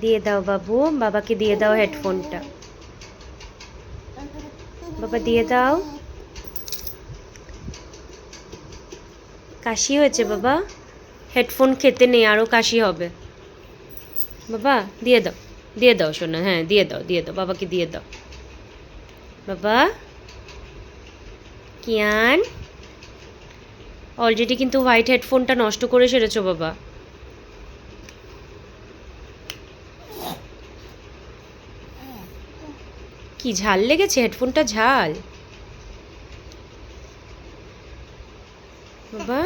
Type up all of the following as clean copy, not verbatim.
দিয়ে দাও বাবু, বাবাকে দিয়ে দাও হেডফোনটা। বাবা দিয়ে দাও। কাশি হয়েছে বাবা, হেডফোন খেতে নেই, আরও কাশি হবে। বাবা দিয়ে দাও, দিয়ে দাও সোনা, হ্যাঁ দিয়ে দাও, দিয়ে দাও, বাবাকে দিয়ে দাও। বাবা কিয়ান, অলরেডি কিন্তু হোয়াইট হেডফোনটা নষ্ট করে সেরেছো বাবা। কি ঝাল লেগেছে? হেডফোনটা ঝাল বাবা।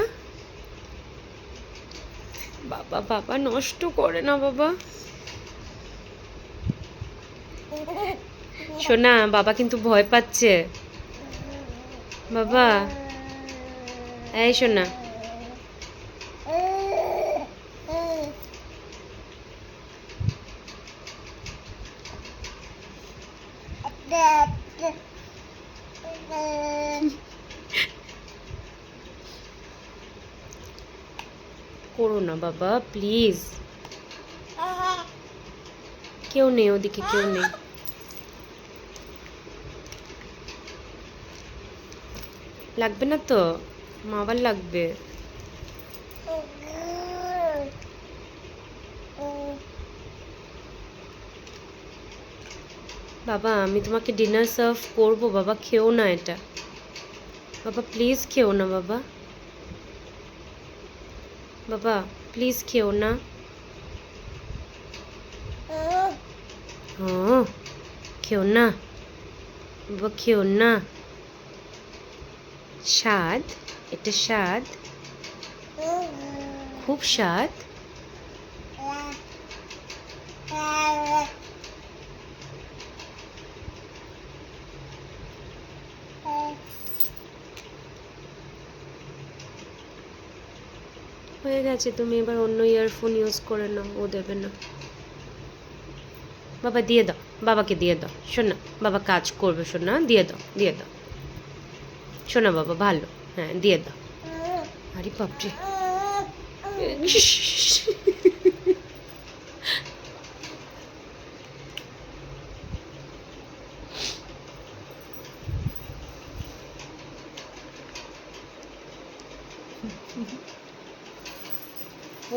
বাবা বাবা নষ্ট করে না বাবা। শোনা, বাবা কিন্তু ভয় পাচ্ছে বাবা। এই শোনা, করো না বাবা প্লিজ। কেউ নেই ওদিকে, কেউ নেই। লাগবে না তো মা, আবার লাগবে। বাবা আমি তোমাকে ডিনার সার্ভ করবো বাবা, খেও না এটা বাবা, প্লিজ খেও না বাবা। বাবা প্লিজ খেও না। ও খেও না বাবা, খেও না। স্বাদ, এটা স্বাদ, খুব স্বাদ। হয়ে গেছে, তুমি এবার অন্য ইয়ারফোন ইউজ করে নাও, ও দেবে না। বাবা দিয়ে দাও, বাবাকে দিয়ে দাও শোনা, বাবা কাজ করবে শোনা, দিয়ে দাও, দিয়ে দাও শোনা বাবা, ভালো, হ্যাঁ দিয়ে দাও। আরে বাপরে,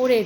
ওরে